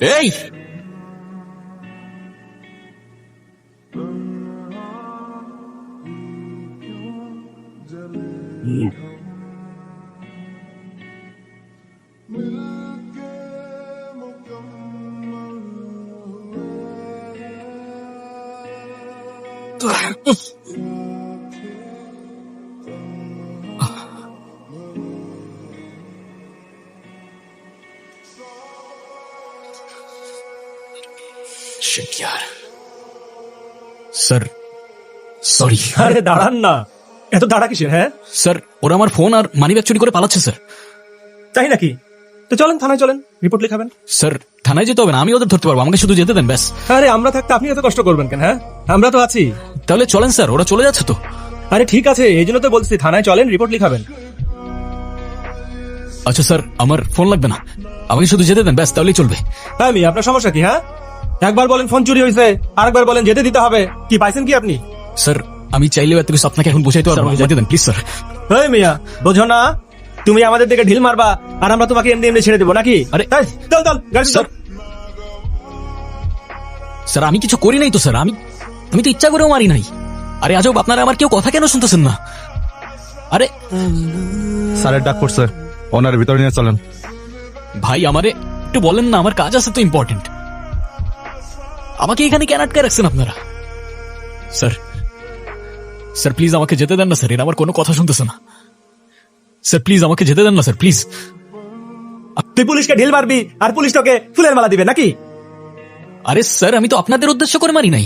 এই Shit, यार sir sorry. আরে দাঁড়ান না, এত দাঁড়া কিসের? হ্যাঁ স্যার ওরা আমার ফোন আর মানিব্যাগ চুরি করে পালাচ্ছে স্যার। তাই নাকি? তো চলেন থানায়, চলেন রিপোর্ট লিখাবেন। স্যার থানায় যেতে হবে না, আমি ওদের ধরতে পারবো, আমাকে শুধু যেতে দেন ব্যাস। আরে আমরা থাকতে আপনি এত কষ্ট করবেন কেন? হ্যাঁ আমরা তো আছি। তাহলে চলেন স্যার, ওরা চলে যাচ্ছে তো। আরে ঠিক আছে, এই জন্য তো বলছি থানায় চলেন, রিপোর্ট লিখাবেন। আচ্ছা স্যার আমার ফোন লাগবে না, আমাকে শুধু যেতে দেন ব্যাস, তাহলেই চলবে। হ্যাঁ আপনার সমস্যা কি? হ্যাঁ একবার বলেন ফোন চুরি হয়েছে, আরেকবার বলেন যেতে দিতে হবে। কি পাইছেন কি আপনি? স্যার আমি চাইলেও এত কিছু আপনাকে এখন বুঝাইতে পারবো না, যেতে দেন প্লিজ স্যার। এই মিয়া বোঝো না, তুমি আমাদের দিকে ঢিল মারবা আর আমরা তোমাকে এমনি এমনি ছেড়ে দেবো নাকি? আরে এই, চল চল গাড়ি চল। স্যার আমি কিছু করি নাই তো স্যার, আমি তো ইচ্ছা করেও মারি নাই। আরে আজব, আপনারা আমার কেউ কথা কেন শুনতেছেন না? আরে স্যারের ডাক পড়ছে, ওনার ভিতরে নিয়ে চলেন। ভাই আমারে একটু বলেন না, আমার কাজ আছে তো ইম্পর্টেন্ট। আমাকে এখানে কেন আটকে রাখছেন আপনারা? স্যার স্যার প্লিজ আমাকে যেতে দেন না স্যার, এরা আমার কোনো কথা শুনতেছে না। স্যার প্লিজ আমাকে যেতে দেন না স্যার, প্লিজ। তুই পুলিশকে ঢিল মারবি আর পুলিশ তোকে ফুলের মালা দিবে নাকি? আরে স্যার আমি তো আপনাদের উদ্দেশ্য করে মারি নাই,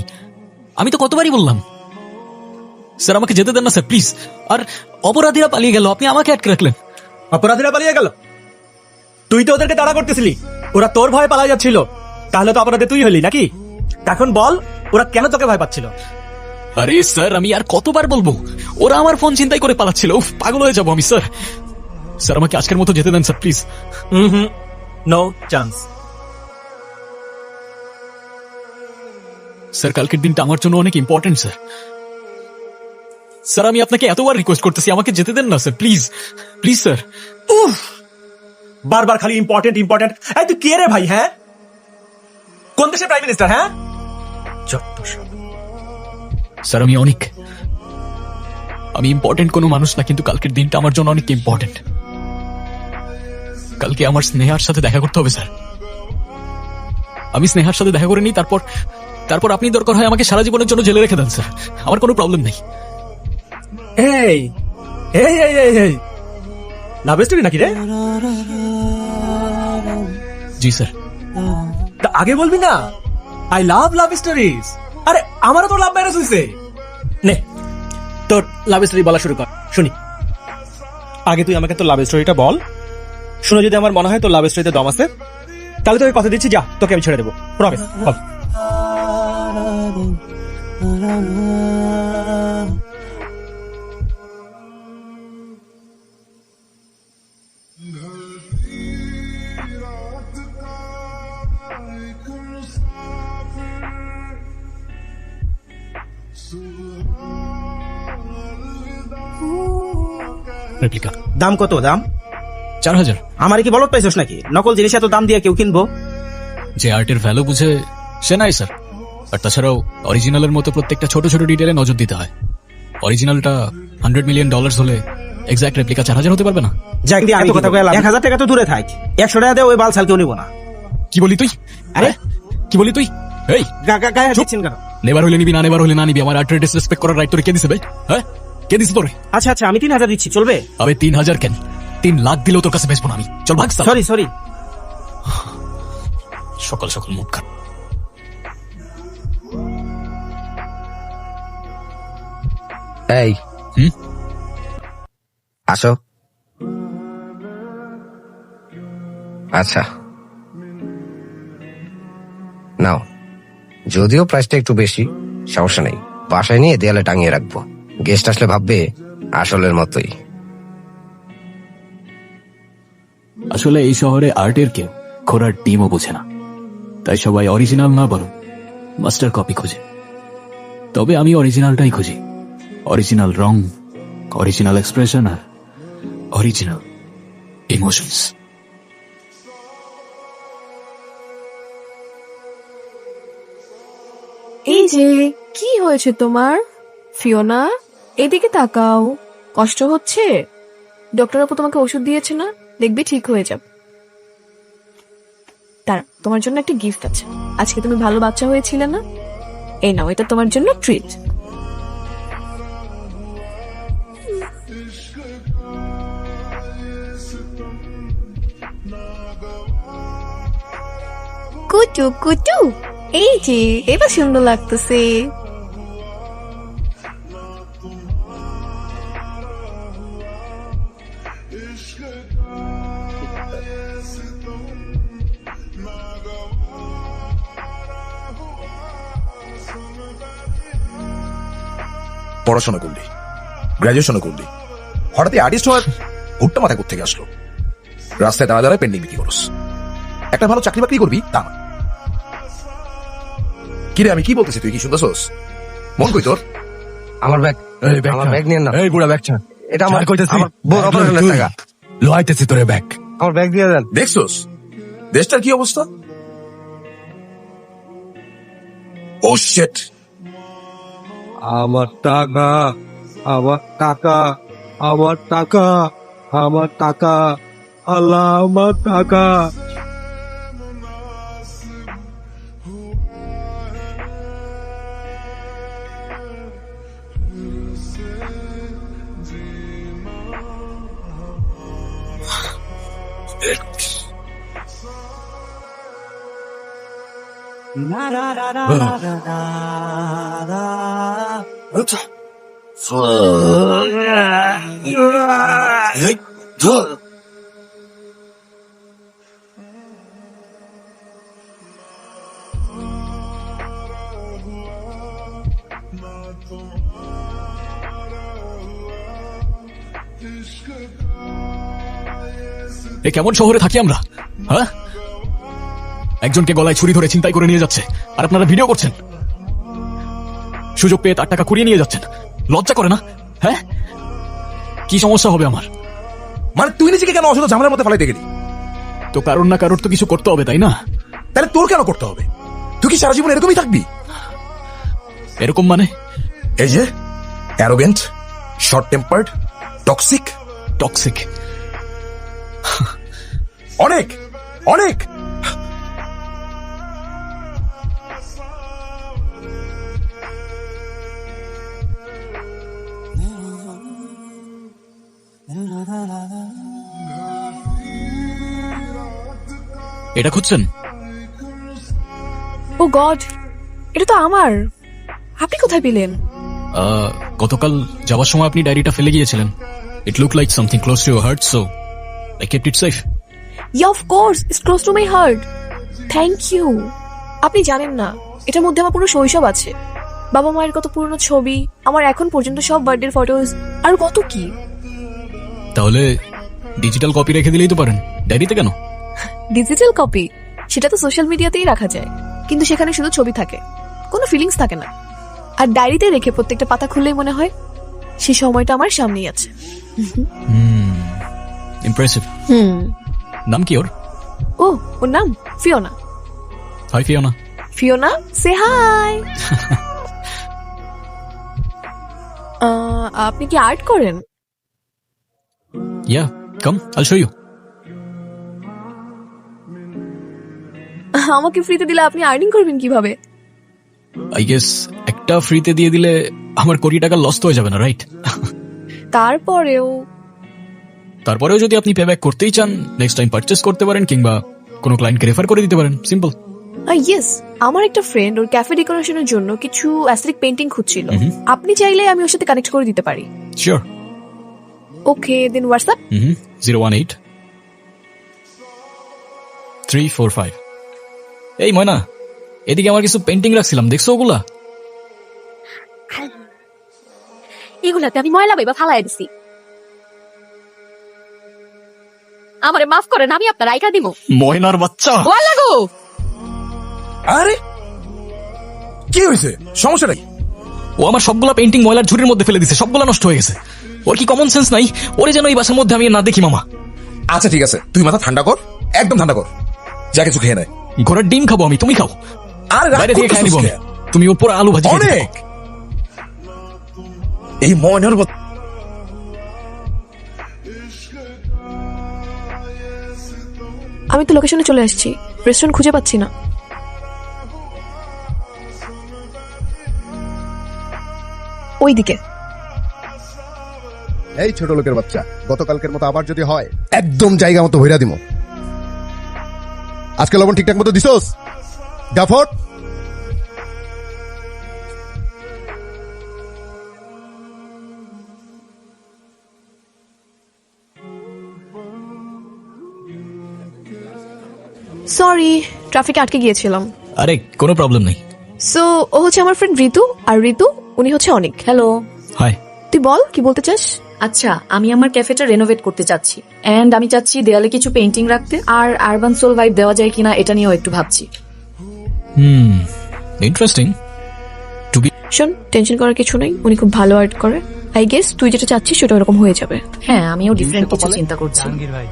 আমি তো কতবারই বললাম। স্যার আমাকে যেতে দেন না স্যার প্লিজ। আর অপরাধীরা পালিয়ে গেল, আপনি আমাকে আটকে রাখলেন। অপরাধীরা পালিয়ে গেল? তুই তো ওদেরকে তাড়া করতেছিলি, ওরা তোর ভয়ে পালা যাচ্ছিল, তাহলে তো অপরাধে তুই হলি নাকি? এখন বল ওরা কেন তোকে ভয় পাচ্ছিল? আরে স্যার আমি আর কতবার বলবো, ওরা আমার ফোন ছিনতাই করে পালাচ্ছিল। উফ, পাগল হয়ে যাবো আমি স্যার। স্যার আমাকে আজকের মতো যেতে দেন sir please. No chance. Sir কালকের দিনটা আমার জন্য অনেক ইম্পর্টেন্ট স্যার। স্যার আমি আপনাকে এতবার রিকোয়েস্ট করতেছি, আমাকে যেতে দেন না স্যার প্লিজ, প্লিজ স্যার। বারবার খালি ইম্পর্টেন্ট ইম্পর্টেন্ট। এই তুই কে রে ভাই? হ্যাঁ কোন দেশের প্রাইম মিনিস্টার? হ্যাঁ স্যার আমি ইম্পর্টেন্ট কোনো মানুষ না, কিন্তু কালকের দিনটা আমার জন্য অনেক ইম্পর্টেন্ট। কালকে আমার স্নেহার সাথে দেখা করতে হবে স্যার। আমি স্নেহার সাথে দেখা করে নিই, তারপর আপনি দরকার হয় আমাকে সারা জীবনের জন্য জেলে রেখে দেন স্যার, আমার কোনো প্রবলেম নেই। এই এই এই এই এই লাভ স্টোরি নাকি রে? জি স্যার। তা আগে বলবি না? I love love stories. আরে আমারও তো লাভ ম্যারেজ হয়েছে। নে তোর লাভ স্টোরি বলা শুরু কর, শুনি। আগে তুই আমাকে তোর লাভ স্টোরিটা বল, শুনে যদি আমার মনে হয় তোর লাভ স্টোরিতে দম আছে, তাহলে তোকে কথা দিচ্ছি, যা তোকে আমি ছেড়ে দেবো। প্রমিস, বল। রেপ্লিকা দাম কত? দাম 4000। আমার কি বলত পাইছস নাকি? নকল জিনিস এত দাম দিয়ে কেউ কিনবো? যে আর্টের ভ্যালু বুঝে সে নাই স্যার। আর তাছাড়াও অরিজিনালের মতো প্রত্যেকটা ছোট ছোট ডিটেলে নজর দিতে হয়। অরিজিনালটা $100 মিলিয়ন হলে এক্সাক্ট রেপ্লিকা 4000 হতে পারবে না। যাক দিয়ে আমি কথা কইলাম, 1000 টাকা তো দূরে থাক, 100 টাকা দিয়ে ওই বালছাল কেউ নিব না। কি বলি তুই? আরে কি বলি তুই? এই গায়ে দিচ্ছেন কেন? নেবার হলে নিবি, না নেবার হলে না নিবি। আমার আর্টের ডিসরেসপেক্ট করার রাইট তোরে কে দিছে ভাই? হ্যাঁ কে দিছে তোরে? আচ্ছা আচ্ছা আমি 3000 দিচ্ছি, চলবে? আবে 3000 কেন, 3 লাখ দিলেও তোর কাছে বেচবো না আমি। চল ভাগ সালা। Sorry sorry. সকাল সকাল মুখ খারাপ। এই আসো। আচ্ছা নাও, যদিও প্রাইসটা একটু বেশি, সমস্যা নেই, বাসায় নিয়ে দেয়ালে টাঙিয়ে রাখবো। গেস্ট আসলে ভাববে আসলের মতোই। আসলে এই শহরে আর্টের কেউ ঘোরার টিমও বোঝে না, তাই সবাই অরিজিনাল না বরং মাস্টার কপি খোঁজে। তবে আমি অরিজিনালটাই খুঁজি। অরিজিনাল রং, অরিজিনাল এক্সপ্রেশন আর অরিজিনাল ইমোশনস। যে কি হয়েছে তোমার? ফিওনা, এদিকে তাকাও। কষ্ট হচ্ছে? ডক্টর আপু তোমাকে ওষুধ দিয়েছে না? দেখবি ঠিক হয়ে যাবে। তার তোমার জন্য একটা গিফট আছে। আজকে তুমি ভালো বাচ্চা হয়েছিলে না? এই নাও, এটা তোমার জন্য ট্রিট। কুটু কুটু, এই যে এবার সুন্দর লাগতেছে। পড়াশোনা করলি, গ্রাজুয়েশনও করলি, হঠাৎ আর্টিস্ট হওয়ার ভুট্টা মাথায় কোত্থেকে আসলো? রাস্তায় দাঁড়া দাঁড়ায় পেন্ডিং বিক্রি করস, একটা ভালো চাকরি বাকরি করবি তা না। কিরে আমি কি বলতেছি, তুই কি শুনতেছস? মন কই তোর? আমার ব্যাগ, আমার ব্যাগ নিয়ে না। এই বুড়া ব্যাগটা এটা আমার কইতেছি আমার বড় অপারেশনের টাকা। লোয়াইতেছি তোরে ব্যাগ। আমার ব্যাগ দিয়ে দেন। দেখছস দেশটার কি অবস্থা? ও শিট, আমার টাকা, আমার টাকা, আমার টাকা, আমার টাকা, আল্লাহ আমার টাকা। এ কেমন শহরে থাকি আমরা, হ্যাঁ? একজনকে গলায় ছুরি ধরে ছিনতাই করে নিয়ে যাচ্ছে, আর আপনারা ভিডিও করছেন। সুযোগ পেয়ে তার টাকা কুড়িয়ে নিয়ে যাচ্ছেন। লজ্জা করে না? হ্যাঁ, কি সমস্যা হবে আমার? মানে তুই নিজেকে কেন অযথা ঝামেলার মধ্যে ফেলাইতে গেলি? তো কারোর না কারোর তো কিছু করতে হবে, তাই না? তাহলে তোর কেন করতে হবে? তুই কি সারা জীবন এরকমই থাকবি? এরকম মানে? এই যে arrogant, short tempered, toxic. Toxic? অনেক অনেক। এটা খুঁজছেন? ও গড, এটা তো আমার। আপনি কোথায় পেলেন? গতকাল যাওয়ার সময় আপনি ডায়েরিটা ফেলে গিয়েছিলেন। It look like something close to your heart, so I kept it safe. Yeah of course, it's close to my heart. Thank you. আপনি জানেন না, এটার মধ্যে আমার পুরো শৈশব আছে। বাবা মায়ের কত পুরনো ছবি, আমার এখন পর্যন্ত সব বার্থডে ফটোজ, আর কত কি। তাহলে ডিজিটাল কপি রেখে দিলেই তো পারেন, ডায়েরিতে কেন? ডিজিটাল কপি সেটা তো সোশ্যাল মিডিয়াতেই রাখা যায়, কিন্তু সেখানে শুধু ছবি থাকে, কোনো ফিলিংস থাকে না। আর ডায়েরিতে রেখে প্রত্যেকটা পাতা খুললেই মনে হয় সেই সময়টা আমার সামনেই আছে। ইমপ্রেসিভ। নাম কি ওর? ও, ওর নাম ফিওনা। Hi Fiona. ফিওনা, সে হাই। আপনি কি আর্ট করেন? Yeah, come, I'll show you. আমাকে ফ্রিতে দিলে আপনি আর্নিং করবেন কিভাবে? I guess একটা ফ্রিতে দিয়ে দিলে আমার কোটি টাকা লস হয়ে যাবে না, রাইট? তারপরেও যদি আপনি পেব্যাক করতেই চান, নেক্সট টাইম পারচেস করতে পারেন, কিংবা কোনো ক্লায়েন্টকে রেফার করে দিতে পারেন। সিম্পল। ইয়েস, আমার একটা ফ্রেন্ড ওর ক্যাফে ডেকোরেশনের জন্য কিছু অ্যাস্থেটিক পেইন্টিং খুঁজছিল। আপনি চাইলে আমি ওর সাথে কানেক্ট করে দিতে পারি। শিওর। ওকে, দেন হোয়াটসঅ্যাপ 018 345। এই ময়না, এদিকে আমার কিছু পেন্টিং রাখছিলাম, দেখছো ওগুলা? এগুলাতে আমি ময়লা বাইবা ফালাই দিছি। আমারে মাফ করেন, আমি আপনার আইকা দিব। ময়নার বাচ্চা। ওয়ালা গো। আরে কি হয়েছে? সমস্যা নাই। ও আমার সবগুলা পেন্টিং ময়লার ঝুড়ির মধ্যে ফেলে দিছে, সবগুলা নষ্ট হয়ে গেছে। ওর কি কমন সেন্স নাই? ওরে যেন এই বাসার মধ্যে আমি না দেখি মামা। আচ্ছা ঠিক আছে, তুই মাথা ঠান্ডা কর, একদম ঠান্ডা কর, যা কিছু খেয়ে নেয়। ঘোড়ার ডিম খাবো আমি, তুমি খাও। আরে বাইরে থেকে খাই নিবো আমি। তুমি ওপর আলু ভাজি খেতে অনেক থাকো। এই ময়নার কথা আমি তো লোকেশনে চলে আসছি, রেস্টুরেন্ট খুঁজে পাচ্ছি না। ওইদিকে। এই ছোট লোকের বাচ্চা, গতকালকের মতো আবার যদি হয় একদম জায়গা মতো ভইরা দিমু। আজকে লবণ ঠিকঠাক মতো দিছোস? জাফর, সরি, ট্রাফিকে আটকে গিয়েছিলাম। আরে কোনো প্রবলেম নেই। সো ও হচ্ছে আমার ফ্রেন্ড ঋতু, আর ঋতু উনি হচ্ছে অনিক। হ্যালো। হাই। তুই বল কি বলতে চাস? আচ্ছা, আমি আমার ক্যাফেটা রেনোভেট করতে চাচ্ছি এন্ড আমি চাচ্ছি দেয়ালে কিছু পেইন্টিং রাখতে, আর আরবান সোল ভাইব দেওয়া যায় কিনা এটা নিয়েও একটু ভাবছি। ইন্টারেস্টিং। টু বি শোন, টেনশন করার কিছু নেই, উনি খুব ভালো আর্ট করে। আই গেস তুই যেটা চাচ্ছিস সেটা ওরকম হয়ে যাবে। হ্যাঁ, আমিও ডিফারেন্ট কিছু চিন্তা করছি।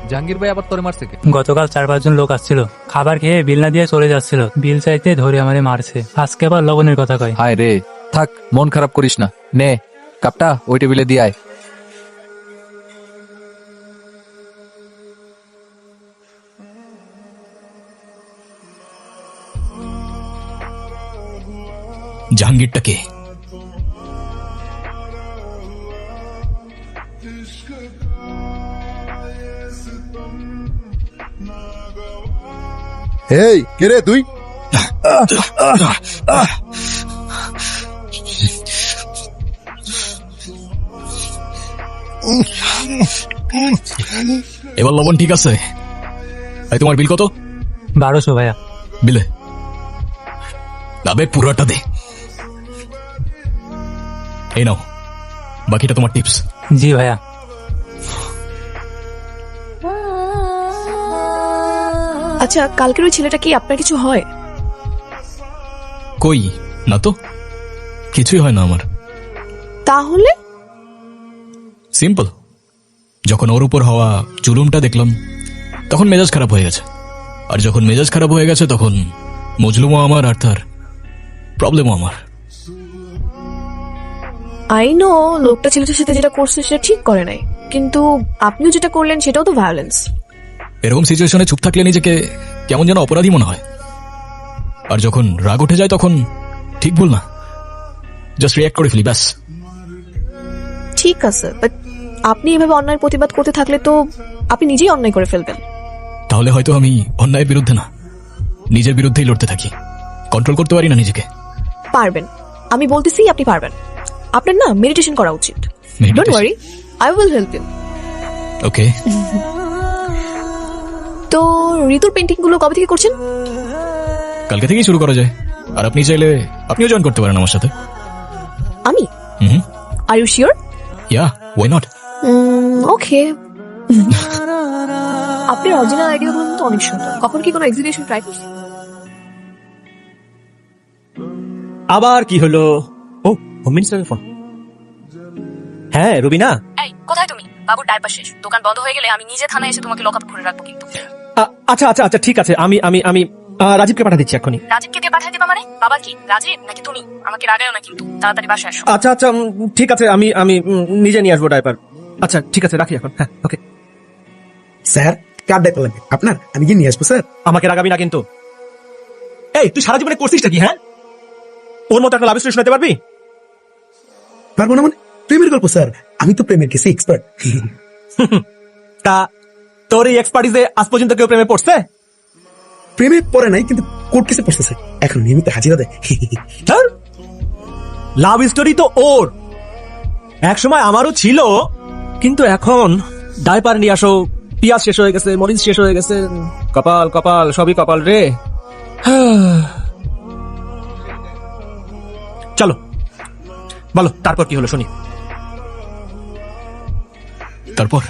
জাহাঙ্গীর ভাই আবার তোরে মারছে কে? গতকাল 4-5 জন লোক আসছিল, খাবার খেয়ে বিল না দিয়ে চলে যাচ্ছিল। বিল চাইতে ধরে আমারে মারছে, আজকে আবার লবণের কথা কয়। হায় রে, থাক মন খারাপ করিস না, নে কাপটা ওই টেবিলে দিয়ে আয়। জাহাঙ্গীরটা কে? এই কে রে তুই? এবার লবণ ঠিক আছে? এই তোমার বিল কত? 1200 ভাইয়া। বিলে তবে পুরোটা দে। এই নাও, বাকিটা তোমার টিপস। জি ভাইয়া। আচ্ছা, কালকের ওই ছেলেটা কি আপনার কিছু হয়? কই না তো, কিছুই হয় না আমার। তাহলে সিম্পল, যখন ওর উপর হওয়া জুলুমটা দেখলাম তখন মেজাজ খারাপ হয়ে গেছে, আর যখন মেজাজ খারাপ হয়ে গেছে তখন মজলুমও আমার আর তার প্রবলেমও আমার। আই নো লোকটা ছেলেটার সাথে যেটা করছে সেটা ঠিক করে নাই, কিন্তু আপনিও যেটা করলেন সেটাও তো ভায়োলেন্স। এরকম সিচুয়েশনে চুপ থাকলে নিজেকে কেমন যেন অপরাধী মনে হয়, আর যখন রাগ উঠে যায় তখন ঠিক ভুল না, জাস্ট রিঅ্যাক্ট করে ফেলি ব্যাস। ঠিক আছে, বাট আপনি এভাবে অন্যায়ের প্রতিবাদ করতে থাকলে তো আপনি নিজেই অন্যায় করে ফেলবেন। তাহলে হয়তো আমি অন্যায়ের বিরুদ্ধে না, নিজের বিরুদ্ধেই লড়তে থাকি, কন্ট্রোল করতে পারি না নিজেকে। পারবেন, আমি বলতেছি আপনি পারবেন। আপনার না মেডিটেশন করা উচিত। Meditation? Don't worry, I will help you. Okay. তো ঋতুর পেন্টিং গুলো কবে থেকে করছেন? কালকে থেকেই শুরু করা যায়, আর আপনি চাইলে আপনিও জয়েন করতে পারেন আমার সাথে। আমি? Hmm, are you sure? Yeah, why not. Okay. আপনার অরিজিনাল আইডিয়া গুলো তো অনেক সুন্দর। কখন কি কোনো এক্সিবিশন ট্রাই করছেন? আবার কি হলো? ও, হোম মিনিস্টারের ফোন। হ্যাঁ রুবিনা। এই, কোথায় তুমি? বাবুর ডাইপার শেষ, দোকান বন্ধ হয়ে গেলে আমি নিজে থানায় এসে তোমাকে লকআপ করে রাখবো কিন্তু। আচ্ছা আচ্ছা আচ্ছা, ঠিক আছে, আমি আমি আমি রাজীবকে পাঠা দিচ্ছি এক্ষুনি। রাজীবকে দিয়ে পাঠাই দিবা মানে? বাবা কি রাজীব নাকি তুমি? আমাকে রাগায়ও না কিন্তু, তাড়াতাড়ি বাসায় আসো। আচ্ছা আচ্ছা, ঠিক আছে, আমি আমি নিজে নিয়ে আসবো ডাইপার। আচ্ছা ঠিক আছে, রাখি এখন। হ্যাঁ, ওকে। স্যার, কার ডাইপার লাগবে আপনার? আমি গিয়ে নিয়ে আসবো স্যার। আমাকে রাগাবি না কিন্তু। এই, তুই সারা জীবনে করছিসটা কি? হ্যাঁ, ওর মতো একটা লাভ স্টোরি শোনাতে পারবি? পারবো না মানে? প্রেমের গল্প স্যার, আমি তো প্রেমের কেসে এক্সপার্ট। তা তোর এই এক্সপার্টিসে আজ পর্যন্ত কেউ প্রেমে পড়ছে? প্রেমে পড়ে নাই, কিন্তু কোর্ট কেসে পড়ছে স্যার, এখন নিয়মিত হাজিরা দেয়। লাভ স্টোরি তো ওর, এক সময় আমারও ছিল, কিন্তু এখন ডাইপার নিয়ে আসো, পিয়াজ শেষ হয়ে গেছে, মরিচ শেষ হয়ে গেছে, কপাল কপাল, সবই কপাল রে। চলো বলো, তারপর কি হলো শুনি। তারপর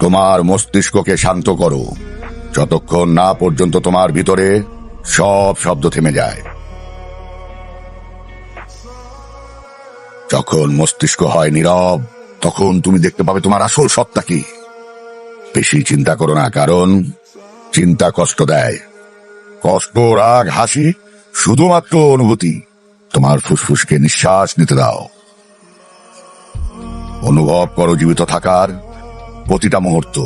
তোমার মস্তিষ্ককে শান্ত করো যতক্ষণ না পর্যন্ত তোমার ভিতরে সব শব্দ থেমে যায়। যখন মস্তিষ্ক হয় নীরব, তখন তুমি দেখতে পাবে তোমার আসল সত্তা কি। বেশি চিন্তা করো না, কারণ চিন্তা কষ্ট দেয়। কষ্ট, রাগ, হাসি শুধুমাত্র অনুভূতি। তোমার ফুসফুসকে নিঃশ্বাস নিতে দাও। অনুভব করো জীবিত থাকার প্রতিটা মুহূর্ত।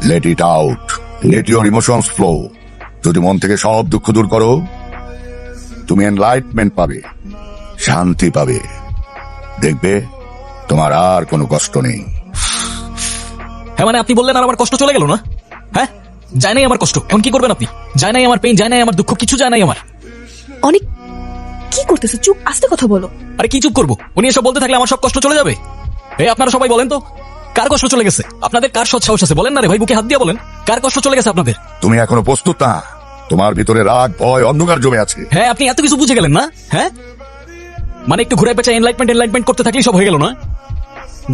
Let it out, let your emotions flow. যদি মন থেকে সব দুঃখ দূর করো, তুমি এনলাইটমেন্ট পাবে, শান্তি পাবে। দেখবে তোমার আর কোনো কষ্ট নেই। হ্যাঁ মানে আপনি বললেন আর আমার কষ্ট চলে গেল না? হ্যাঁ, যায় নাই আমার কষ্ট, এখন কি করবেন আপনি? যায় নাই আমার পেইন, যায় নাই আমার দুঃখ, কিছু যায় নাই আমার। অনেক কি করতেছো? চুপ, আস্তে কথা বলো। আরে কি চুপ করবো? উনি এসব বলতে থাকলে আমার সব কষ্ট চলে যাবে। এই আপনারা সবাই বলেন তো, কার কষ্ট চলে গেছে? আপনাদের কার সৎ সাহস আছে? বলেন না রে ভাই, বুকে হাত দিয়ে বলেন, কার কষ্ট চলে গেছে আপনাদের? তুমি এখনো প্রস্তুত না। তোমার ভিতরে রাগ, ভয়, অন্ধকার জমে আছে। হ্যাঁ, আপনি এত কিছু বুঝে গেলেন না? হ্যাঁ, মানে একটু ঘুরে পেঁচা এনলাইটমেন্ট করতে থাকলেই সব হয়ে গেল না?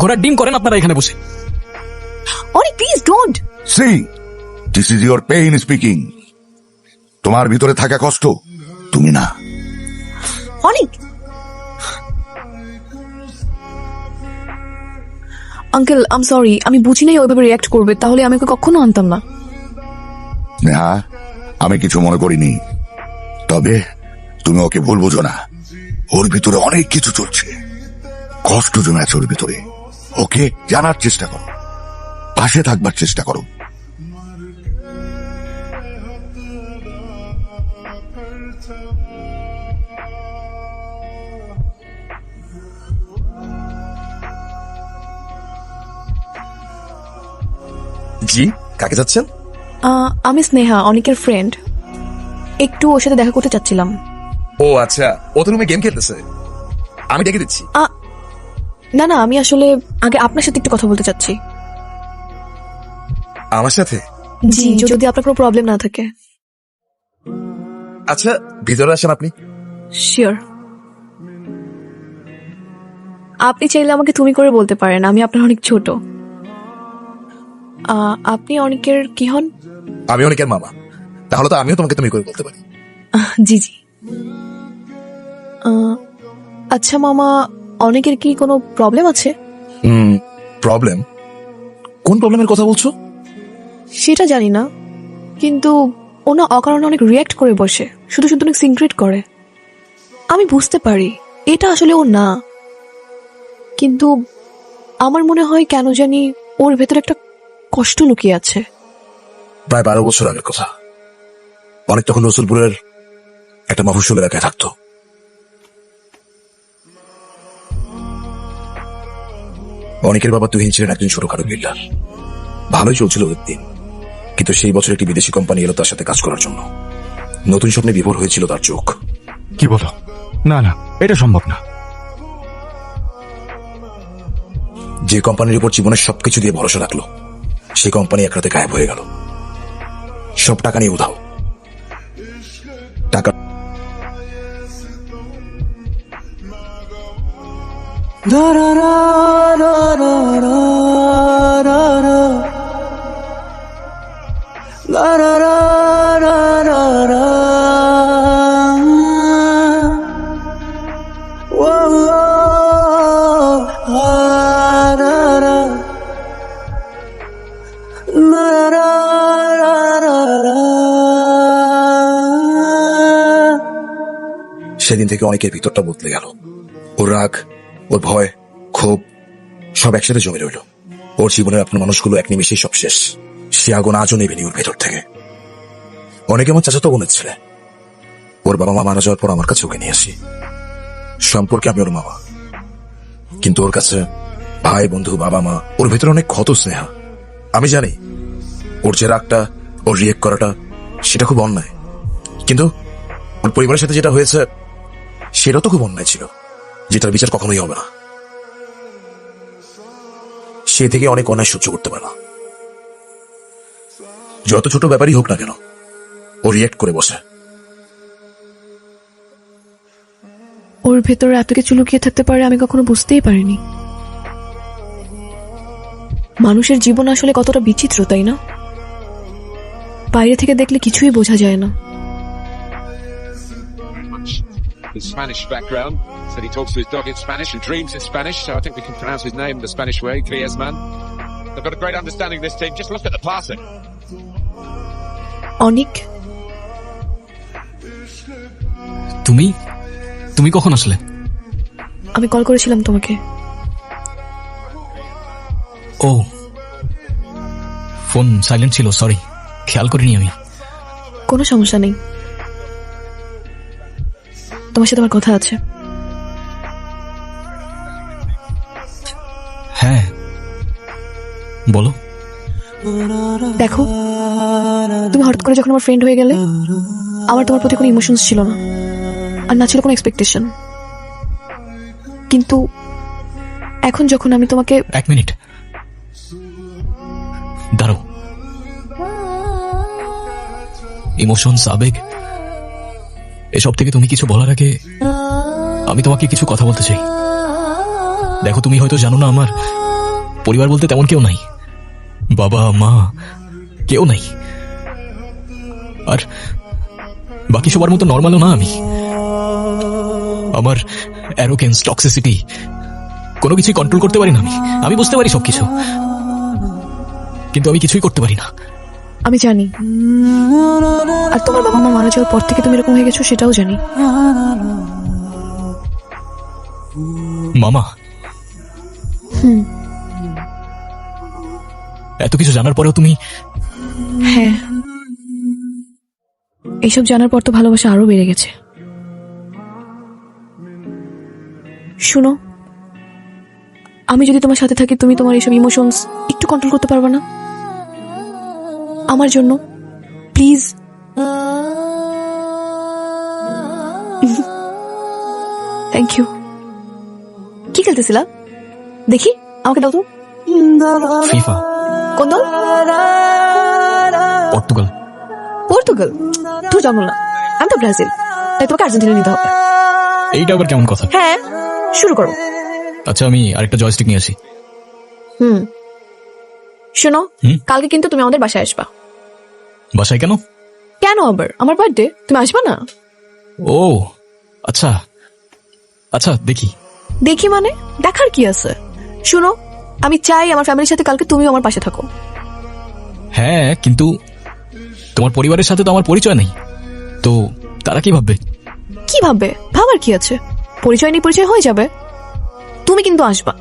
ঘোড়ার ডিম করেন আপনারা এখানে বসে। অনেক please don't. See, this is your pain speaking. তোমার ভিতরে থাকা কষ্ট, তুমি না। অনেক আঙ্কেল, আম সরি, আমি বুঝি নাই ওইভাবে রিয়াক্ট করবে, তাহলে আমি ওকে কখনো আনতাম না। নেহা, আমি কিছু মনে করিনি। তবে তুমি ওকে ভুল বুঝো না। ওর ভিতরে অনেক কিছু চলছে, কষ্ট জমে আছে ওর ভিতরে। ওকে জানার চেষ্টা করো, পাশে থাকবার চেষ্টা করো। জি, কাকে যাচ্ছেন? আমি স্নেহা, অনেকের ফ্রেন্ড। একটু ওর সাথে দেখা করতে চাচ্ছিলাম। ও আচ্ছা, ও তো রুমে গেম খেলতেছে, আমি ডেকে দিচ্ছি। না না, আমি আসলে আগে আপনার সাথে একটু কথা বলতে চাচ্ছি। আমার সাথে? জি, যদি আপনার কোনো প্রবলেম না থাকে। আচ্ছা, ভিতরে আসেন আপনি। শিওর। আপনি চাইলে আমাকে তুমি করে বলতে পারেন, আমি আপনার অনেক ছোট। আপনি অনেকের কি হন? আমি অনেকের মামা, তাহলে তো আমিও তোমাকে তুমি করে বলতে পারি। জি জি। আচ্ছা মামা, অনেকের কি কোনো প্রবলেম আছে? প্রবলেম? কোন প্রবলেমের কথা বলছো? সেটা জানি না, কিন্তু ওনা অকারণে অনেক রিয়াক্ট করে বসে, শুধু শুধু অনেক সিক্রেট করে। আমি বুঝতে পারি এটা আসলে ও না, কিন্তু আমার মনে হয় কেন জানি ওর ভেতরে একটা কষ্ট লুকিয়ে আছে। প্রায় 12 বছর আগের কথা। অনেক তখন রসুলপুরের একটা মফস্বল এলাকায় থাকতো। অনেকের বাবা তুহিন ছিলেন একজন ছোটখাটো বিল্ডার। ভালোই চলছিল ওদের দিন, কিন্তু সেই বছর একটি বিদেশি কোম্পানি এলো তার সাথে কাজ করার জন্য। নতুন স্বপ্নে বিভোর হয়েছিল তার চোখ। কি বলো? না না, এটা সম্ভব না। যে কোম্পানির উপর জীবনের সবকিছু দিয়ে ভরসা রাখলো, সেই কোম্পানি এক রাতে গায়েব হয়ে গেল। সব টাকা নিয়ে উধাও। টাকা সেদিন থেকে অনেকের ভিতরটা বদলে গেল। ওর রাগ, ওর ভয়, ক্ষোভ সব একসাথে জমে রইল। ওর জীবনের আপনার মানুষগুলো এক নিমেষেই সব শেষ। সে আগুন আজও নেবেনি ওর ভেতর থেকে। অনেকে আমার চাচাতো বোনের ছেলে। ওর বাবা মা মারা যাওয়ার পর আমার কাছে ওকে নিয়ে আসি। সম্পর্কে আমি ওর মামা, কিন্তু ওর কাছে ভাই, বন্ধু, বাবা মা। ওর ভেতরে অনেক ক্ষত স্নেহা। আমি জানি ওর যে রাগটা, ওর রিয়েক্ট করাটা, সেটা খুব অন্যায়। কিন্তু ওর পরিবারের সাথে যেটা হয়েছে সেটা তো খুব অন্যায় ছিল, যেটার বিচার কখনোই হবে না। সে থেকে অনেক অন্যায় সহ্য করতে পারে না। যত ছোট ব্যাপারই হোক না কেন, ও রিয়েক্ট করে বসে। ওর ভেতরে এত কিছু লুকিয়ে থাকতে পারে আমি কখনো বুঝতেই পারিনি। মানুষের জীবন আসলে কতটা বিচিত্র, তাই না? বাইরে থেকে দেখলে কিছুই বোঝা যায় না। His Spanish background, said he talks to his dog in Spanish and dreams in Spanish, so I think we can pronounce his name the Spanish way, Griezmann. They've got a great understanding of this team. Just look at the passing. অনিক, তুমি তুমি কখন আসলে? আমি call করেছিলাম তোমাকে। ও, phone silent ছিল, sorry, খেয়াল করিনি আমি। কোনো সমস্যা নেই, তোমার সাথে আমার কথা আছে। হ্যাঁ, বলো। দেখো, তুমি হঠাৎ করে যখন আমার ফ্রেন্ড হয়ে গেলে, আমার তোমার প্রতি কোনো ইমোশনস ছিল না, আর না ছিল কোনো এক্সপেকটেশন। কিন্তু এখন যখন আমি তোমাকে... এক মিনিট দাঁড়াও। ইমোশনস, আবেগ, এসব থেকে তুমি কিছু বলার আগে আমি তোমাকে কিছু কথা বলতে চাই। দেখো, তুমি হয়তো জানো না, আমার পরিবার বলতে তেমন কেউ নাই। বাবা মা কেউ নাই, আর বাকি সবার মতো নর্মালও না আমি। আমার অ্যারোগেন্স, টক্সিসিটি, কোনো কিছুই কন্ট্রোল করতে পারি না আমি। আমি বুঝতে পারি সবকিছু, কিন্তু আমি কিছুই করতে পারি না। আমি জানি, আর তোমার বাবা মা মারা যাওয়ার পর থেকে তুমি এরকম হয়ে গেছো সেটাও জানি। মামা, এত কিছু জানার পরেও তুমি... হ্যাঁ, এইসব জানার পর তো ভালোবাসা আরো বেড়ে গেছে। শুনো, আমি যদি তোমার সাথে থাকি, তুমি তোমার এইসব ইমোশনস একটু কন্ট্রোল করতে পারবে না? আমার জন্য প্লিজ। Thank you. কি খেলতেছিলা দেখি? আমাকে দাও তো। ফিফা। কোন দল? পর্তুগাল। পর্তুগাল? তুই জানো না, আমি তো ব্রাজিল, তাই তোমাকে আর্জেন্টিনা নিতে হবে। এইটা আবার কেমন কথা? হ্যাঁ, শুরু করো। আচ্ছা, আমি আরেকটা জয়স্টিক নিয়ে আসি। শোনো, কালকে কিন্তু তুমি আমাদের বাসায় আসবা। বাসায় কেন? কেন আবার? আমার বার্থডে, তুমি আসবা না? ও আচ্ছা আচ্ছা, দেখি। দেখি মানে? দেখার কি আছে? শুনো, আমি চাই আমার ফ্যামিলির সাথে কালকে তুমি আমার পাশে থাকো। হ্যাঁ, কিন্তু তোমার পরিবারের সাথে তো আমার পরিচয় নেই, তো তারা কি ভাববে? কি ভাববে? ভাবার কি আছে? পরিচয় নেই, পরিচয় হয়ে যাবে। তুমি কিন্তু আসবা।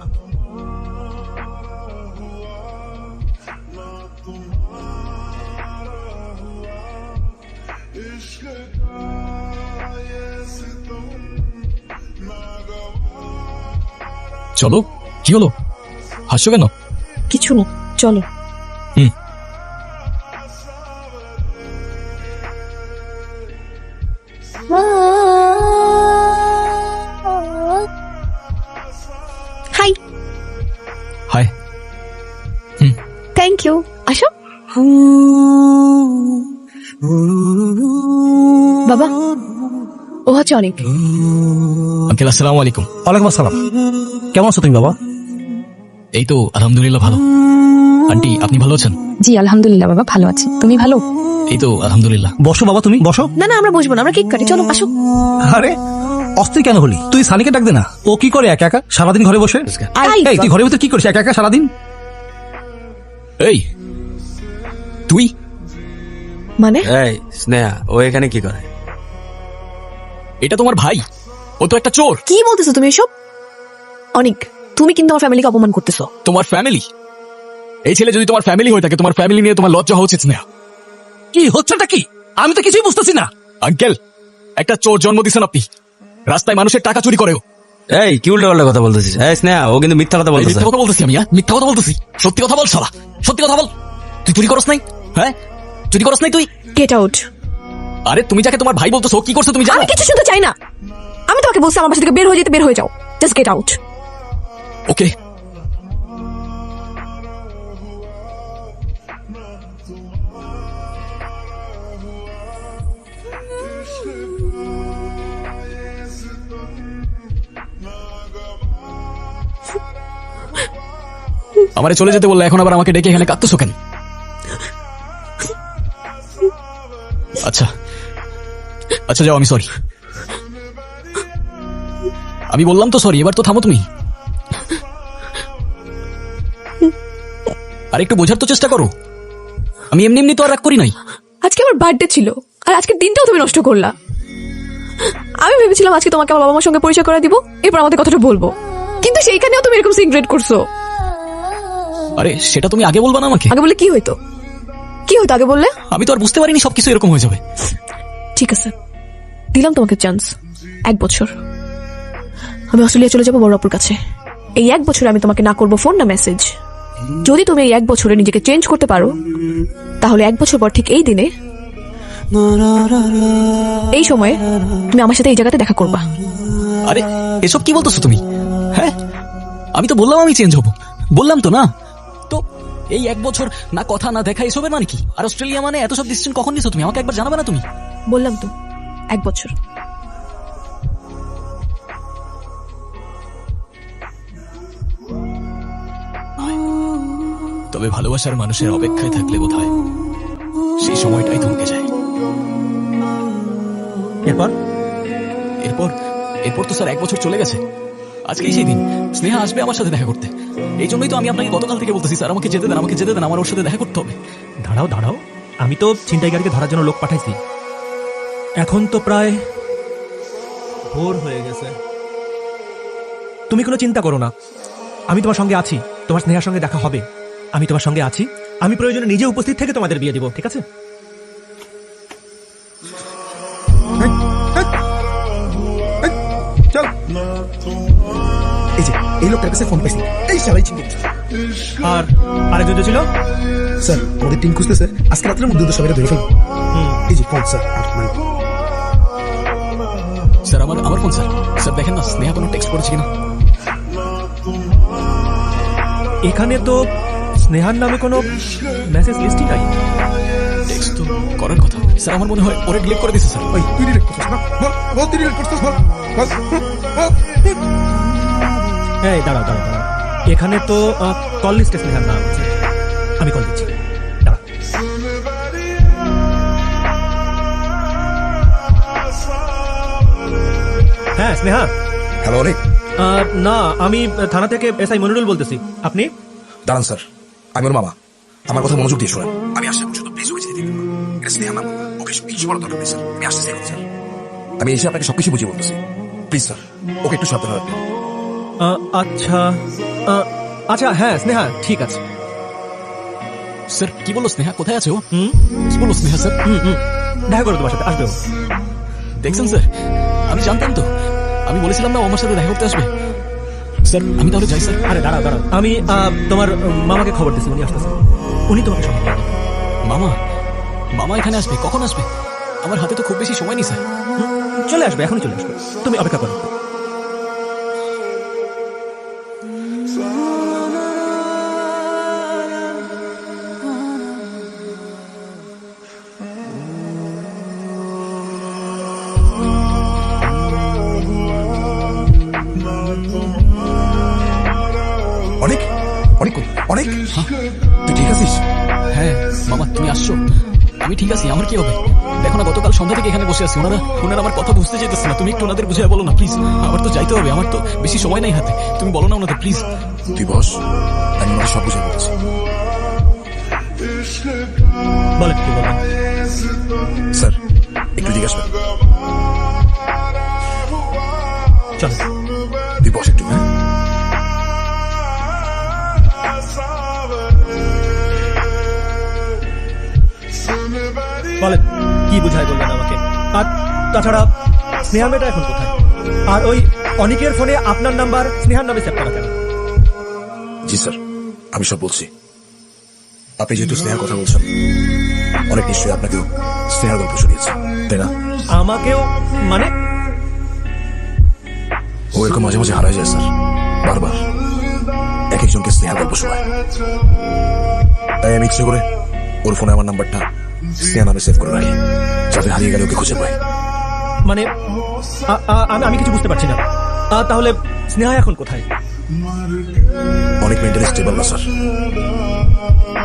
চলো। কি হলো, হাসছো কেন? কিছু না, চলো। হাই। হাই। Thank you. আসো। বাবা, ও হচ্ছে অনেক। আঙ্কেল, আসসালামু আলাইকুম। ওয়ালাইকুম আসসালাম। কেমন আছো তুমি বাবা? এই তো আলহামদুলিল্লাহ ভালো। আন্টি, আপনি ভালো আছেন? জি আলহামদুলিল্লাহ বাবা, ভালো আছি। তুমি ভালো? এই তো আলহামদুলিল্লাহ। বসো বাবা, তুমি বসো। না না, আমরা বসবো না, আমরা কেক কাটি। চলো, আসো। আরে অস্থির কেন হলি? তুই সানিকে ডাক দে না। ও কি করে একা একা সারাদিন ঘরে বসে? এই তুই ঘরের ভিতরে কি করিস একা একা সারাদিন? এই তুই মানে? এই স্নেহা, ও এখানে কি করে? এটা তোমার ভাই, ও তো একটা চোর। কি বলতেছো তুমি এসব? অনিক, তুমি কিন্তু আমার ফ্যামিলিকে অপমান করতেছো। তোমার ফ্যামিলি? এই ছেলে যদি তোমার ফ্যামিলি হয়ে থাকে, তোমার ফ্যামিলি নিয়ে তোমার লজ্জা হওয়া উচিত। স্নেহা, কি হচ্ছেটা কি? আমি তো কিছুই বুঝতেছি না। আঙ্কেল, একটা চোর জন্ম দিচ্ছেন আপনি। রাস্তায় মানুষের টাকা চুরি করেও। এই কি উল্টো পাল্টা কথা বলতেছিস? এই স্নেহা, ও কিন্তু মিথ্যা কথা বলতেছে। মিথ্যা কথা বলতেছি আমি? মিথ্যা কথা বলতেছি? সত্যি কথা বল শালা, সত্যি কথা বল। তুই চুরি করস নাই? হ্যাঁ, চুরি করস নাই তুই? Get out. আরে তুমি যাকে তোমার ভাই বলতেছো, কি করছো তুমি জানো? আমি কিছু শুনতে চাই না। আমি তোমাকে বলছি আমার বাসা থেকে বের হয়ে যেতে, বের হয়ে যাও। Just get out. ওকে। আমারে চলে যেতে বললে এখন আবার আমাকে ডেকে এখানে কাঁদতেছো কেন? আচ্ছা আচ্ছা যাও, আমি সরি। আমি বললাম তো সরি, এবার তো থামো তুমি। আর একটু বোঝার তো চেষ্টা করো, আমি এমনি এমনি তো আর রাগ করি নাই। আজকে আমার বার্থডে ছিল, আর আজকের দিনটাও তুমি নষ্ট করলা। আমি ভেবেছিলাম আজকে তোমাকে আমার বাবা মার সঙ্গে পরিচয় করে দিব, এরপর আমাদের কথাটা বলবো, কিন্তু সেইখানেও তুমি এরকম সিগারেট করছো। আরে সেটা তুমি আগে বলবা না আমাকে? আগে বললে কি হইতো? কি হইতো আগে বললে? আমি তো আর বুঝতে পারিনি সবকিছু এরকম হয়ে যাবে। ঠিক আছে, দিলাম তোমাকে চান্স, 1 বছর। আমি অস্ট্রেলিয়া চলে যাবো বড় আপুর কাছে। এই 1 বছরে আমি তোমাকে না করবো ফোন না মেসেজ। যদি তুমি এই 1 বছরে নিজেকে চেঞ্জ করতে পারো, তাহলে 1 বছর পর ঠিক এই দিনে, এই সময়ে তুমি আমার সাথে এই জায়গাতে দেখা করবা। আরে এসব কি বলতেছো তুমি? হ্যাঁ, আমি তো বললাম আমি চেঞ্জ হব, বললাম তো না। তো এই 1 বছর না কথা না দেখা, এসবের মানে কি? আর অস্ট্রেলিয়া মানে এত সব ডিসিশন কখন নিছো তুমি? আমাকে একবার জানাবে না তুমি? বললাম তো 1 বছর। তবে ভালোবাসার মানুষের অপেক্ষায় থাকলে বোধহয় সেই সময়টাই থমকে যায়। এরপর এরপর এরপর তো স্যার 1 বছর চলে গেছে। আজকেই সেই দিন, স্নেহা আসবে আমার সাথে দেখা করতে। এই জন্যই তো আমি আপনাকে গতকাল থেকে বলতেছি, স্যার আমাকে যেতে দেন, আমাকে যেতে দেন, আমার ওর সাথে দেখা করতে হবে। দাঁড়াও দাঁড়াও, আমি তো ছিনতাইকারীকে ধরার জন্য লোক পাঠাইছি। এখন তো প্রায় ভোর হয়ে গেছে। তুমি কোনো চিন্তা করো না, আমি তোমার সঙ্গে আছি, তোমার স্নেহার সঙ্গে দেখা হবে। আমি তোমার সঙ্গে আছি, আমি প্রয়োজনে নিজে উপস্থিত থেকে তোমাদের বিয়ে দিব, ঠিক আছে? চল। এই যে এই লোকটার কাছে ফোন পাইছি, এই শালাই ছিল। আর আরেকজন যে ছিল, স্যার আমাদের টিম খুঁজতেছে, আজকে রাতের মধ্যে তো সবাই ধরে ফেলবো। এই যে ফোন স্যার, স্যার আমার ফোন স্যার। স্যার দেখেন না স্নেহা কোনো টেক্সট করেছে কিনা। এখানে তো স্নেহার নামে কোনো মেসেজ লিস্টই নাই। টেক্সট তো করার কথা স্যার, আমার মনে হয় ওরে ডিলিট করে দিয়েছে স্যার। ওই তুই ডিলিট করছিস না? বল বল, তুই ডিলিট করছিস, বল বল। এই দাঁড়াও দাঁড়াও দাঁড়াও, এখানে তো কল লিস্টে স্নেহার নাম আছে, আমি কল দিচ্ছি, দাঁড়াও। হ্যাঁ স্নেহা। হ্যালো অনেক। না, আমি থানা থেকে এসআই মনিরুল বলতেছি। আপনি? দাঁড়ান স্যার, আমি ওর মামা, আমার কথা মনোযোগ দিয়ে শোনেন। আমি আসা পর্যন্ত প্লিজ ওকে যেতে দিন না। এটা স্নেহা নাম, ওকে কিছু বলার দরকার নেই স্যার। আমি আসতেছি এখন স্যার, আমি এসে আপনাকে সবকিছু বুঝিয়ে বলতেছি। প্লিজ স্যার, ওকে একটু সাবধান রাখবেন। আচ্ছা আচ্ছা, হ্যাঁ স্নেহা ঠিক আছে। স্যার কি বললো স্নেহা? কোথায় আছে ও? কি বললো স্নেহা স্যার? দেখা করো তোমার সাথে, আসবে ও। দেখছেন স্যার, আমি জানতাম তো, আমি বলেছিলাম না ও আমার সাথে দেখা করতে আসবে। স্যার আমি তাহলে যাই স্যার। আরে দাঁড়াও দাঁড়াও, আমি তোমার মামাকে খবর দিচ্ছি, উনি আসতেছে, উনি তোমাকে সঙ্গে নিয়ে যাবেন। মামা? মামা এখানে আসবে? কখন আসবে? আমার হাতে তো খুব বেশি সময় নেই স্যার। চলে আসবে, এখনই চলে আসবে, তুমি অপেক্ষা করো। অনেক অনেক অনেক, তুই ঠিক আছিস? হ্যাঁ মামা তুমি আসছো? আমি ঠিক আছি, আমার কি হবে? দেখো না গতকাল সন্ধ্যা থেকে এখানে বসে আছি, ওনারা আমার কথা বুঝতে চাইতেছে না। তুমি একটু ওনাদের বুঝিয়ে বলো না প্লিজ, আমার তো যাইতে হবে, আমার তো বেশি সময় নাই হাতে। তুমি বলো না ওনাদের প্লিজ। তুই বস, আমি ওনাদের সব বুঝিয়ে বলতেছি। বলে কি বলবেন? স্যার একটু জিজ্ঞাসা করেন। চল তুই বস একটু। হ্যাঁ বলেন কি বুঝাই বললেন আমাকে? আর তাছাড়া স্নেহা মেয়েটা এখন কোথায়? আর ওই অনিকের ফোনে আপনার নাম্বার স্নেহার নামে সেভ করা কেন? জি স্যার, আমি সব বলছি। আপনি যেহেতু স্নেহার কথা বলছেন, অনেক নিশ্চয়ই আপনাকেও স্নেহার গল্প শুনিয়েছে, তাই না? আমাকেও? মানে ও এরকম মাঝে মাঝে হারায় যায় স্যার, বারবার এক একজনকে স্নেহার গল্প শোনায়। তাই আমি ইচ্ছে করে ওর ফোনে আমার নাম্বারটা স্নেহা নামে সেভ করে রাখি, যাতে হারিয়ে গেলে ওকে খুঁজে পাই। মানে আমি কিছু বুঝতে পারছি না। তাহলে স্নেহা এখন কোথায়? অনেক মেন্টালি স্টেবল না স্যার।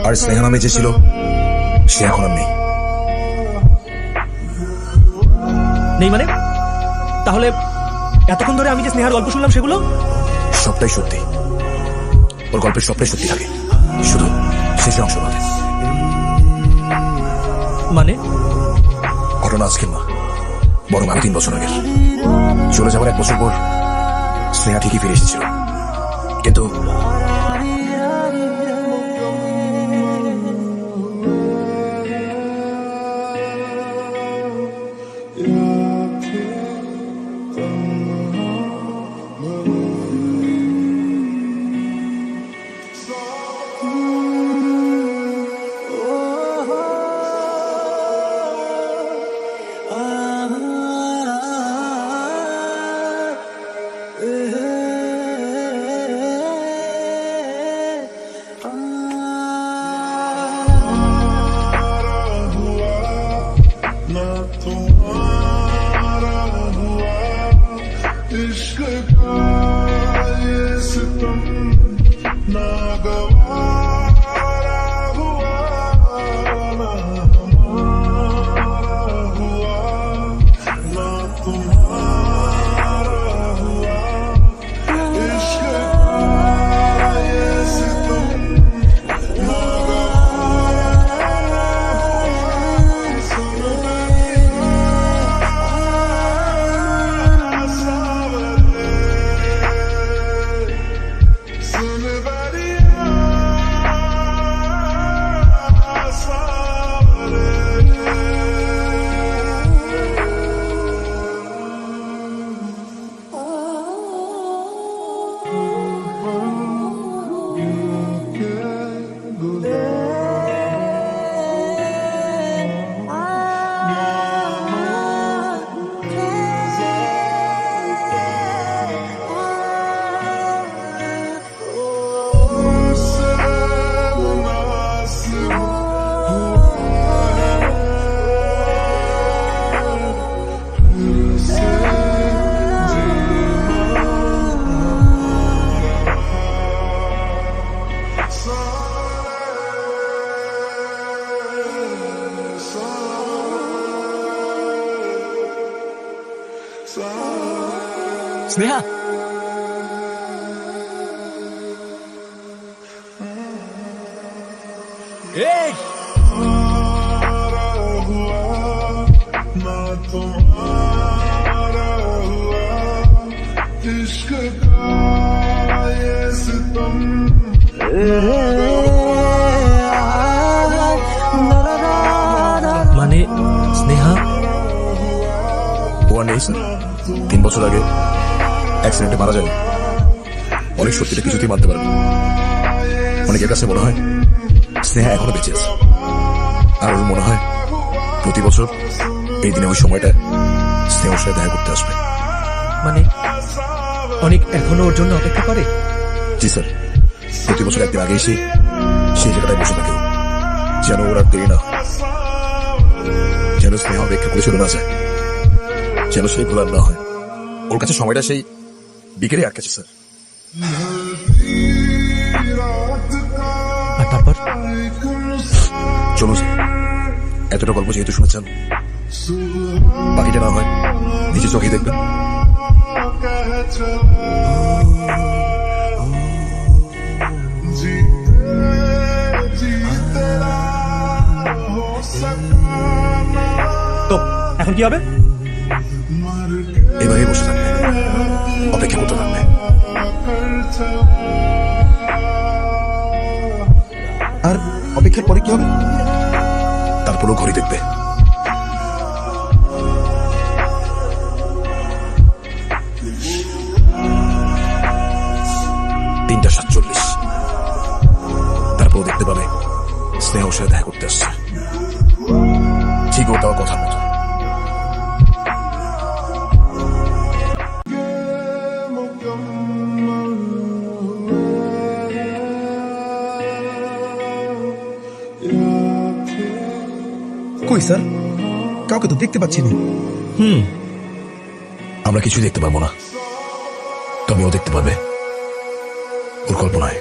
আর স্নেহা নামে যে ছিল সে এখন আর নেই। নেই মানে? তাহলে এতক্ষণ ধরে আমি যে স্নেহার গল্প শুনলাম সেগুলো সবটাই সত্যি। ওর গল্পের সবটাই সত্যি থাকে, শুধু শেষে অংশ বাদে। মানে ঘটনা আজকের না, বরং আরো 3 বছর আগের। চলে যাওয়ার 1 বছর পর স্নেহা ঠিকই ফিরে এসেছিল, কিন্তু স্নেহা এই মানে স্নেহা ও আর নেই স্যার। 3 বছর আগে অ্যাক্সিডেন্টে মারা যায়। অনেক সত্যিটা কিছুতেই মানতে পারে না। অনেকের কাছে মনে হয় স্নেহা এখনো বেঁচে আছে, আর ওর মনে হয় প্রতি বছর এই দিনে ওই সময়টা স্নেহার সাথে দেখা করতে আসবে। মানে অনেক এখনো ওর জন্য অপেক্ষা করে? জি স্যার, প্রতি বছর একদিন আগে এসে সেই জায়গাটায় বসে থাকে, যেন ওর আর দেরি না হয়, যেন স্নেহা অপেক্ষা করে চলে না যায়, যেন সেই ভুলার না হয়। ওর কাছে সময়টা সেই বিকেলে আটকেছে স্যার। আর তারপর চলো স্যার, এতটা গল্প যেহেতু শুনেছেন, বাকিটা না হয় নিজে চোখেই দেখবেন। তো এখন কি হবে? এভাবেই বসে থাকবে, অপেক্ষা করতে থাকবে। আর অপেক্ষার পরে কি হবে? তারপরও ঘড়ি দেখবে। তিনটা 47। তারপরও দেখতে পাবে স্নেহ সাথে দেখা করতে আসছে, ঠিক ও দেওয়া কথার মতো। কই স্যার, কাউকে তো দেখতে পাচ্ছি না। আমরা কিছু দেখতে পারবো না, তবে ও দেখতে পাবে। ওর কল্পনায়।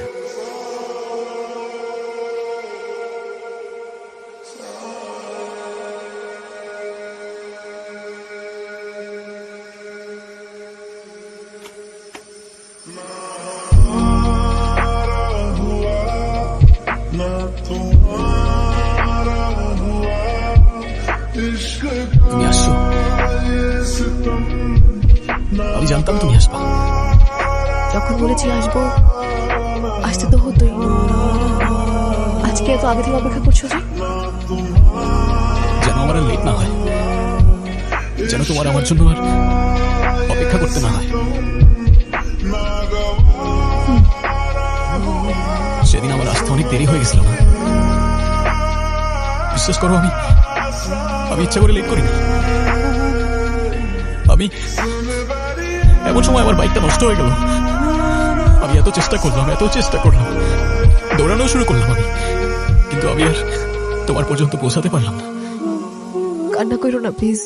তুমি আসছো, আমি জানতাম তুমি আসবা। যখন বলেছি আসবো, আসতে তো হতোই। আজকে এত আগে থেকে অপেক্ষা করছো যে? যেন আমার লেট না হয়, যেন তোমার আমার জন্য আর অপেক্ষা করতে না হয়। সেদিন আমার আসতে অনেক দেরি হয়ে গেছিল না? বিশ্বাস করো, আমি ইচ্ছা করে লেট করিনি। আমি এমন সময় আমার বাইকটা নষ্ট হয়ে গেল। আমি এত চেষ্টা করলাম, দৌড়ানো শুরু করলাম আমি, কিন্তু আমি আর তোমার পর্যন্ত পৌঁছাতে পারলাম না। কান্না করো না প্লিজ।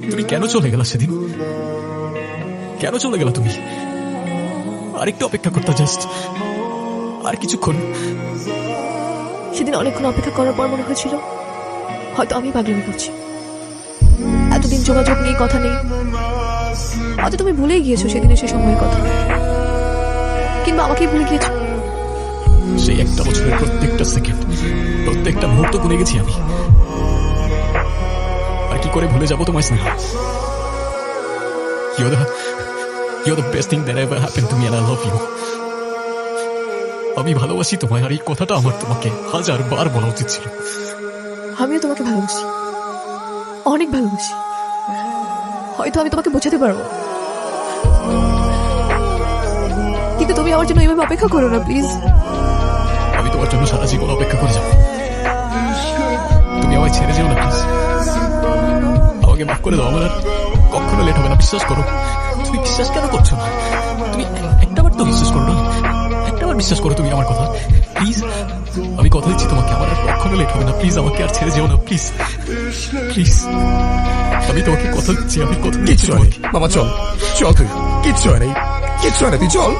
তুমি কেন চলে গেলা সেদিন? কেন চলে গেলা তুমি? আরেকটু অপেক্ষা করতে, জাস্ট আর কিছুক্ষণ। সেদিন অনেকক্ষণ অপেক্ষা করার পর মনে হয়েছিল হয়তো আমি পাগলামি করছি। এতদিন যোগাযোগ নেই, কথা নেই, হয়তো তুমি ভুলেই গিয়েছো সেদিনের সে সময়ের কথা, কিংবা আমাকেই ভুলে গিয়েছো। সেই একটা বছরের প্রত্যেকটা সেকেন্ড, প্রত্যেকটা মুহূর্ত গুনে গেছি আমি। আর কি করে ভুলে যাবো তোমায় Sneha? You're the best thing that ever happened to me and I love you. আমি ভালোবাসি তোমায়, আর এই কথাটা আমার তোমাকে 1000 বার বলা উচিত ছিল। আমিও তোমাকে ভালোবাসি, অনেক ভালোবাসি। হয়তো আমি তোমাকে বোঝাতে পারবো, কিন্তু তুমি আমার জন্য এইভাবে অপেক্ষা করো না প্লিজ। আমি তোমার জন্য সারা জীবন অপেক্ষা করে যাবো। তুমি আমায় ছেড়ে যেও না প্লিজ। আমাকে মাফ করে দাও, আমার আর কখনো লেট হবে না, বিশ্বাস করো। তুমি বিশ্বাস কেন করছো না? তুমি একটাবার তো বিশ্বাস করো না, একটাবার বিশ্বাস করো তুমি আমার কথা প্লিজ। আমি কথা দিচ্ছি তোমাকে, আমার আর কখনো লেট হবে না, প্লিজ আমাকে আর ছেড়ে যেও না প্লিজ, প্লিজ। আমি তোমাকে কথা দিচ্ছি, আমি কথা দিচ্ছি তোমাকে। মামা চল, তুই কিচ্ছু হয় না, তুই চল।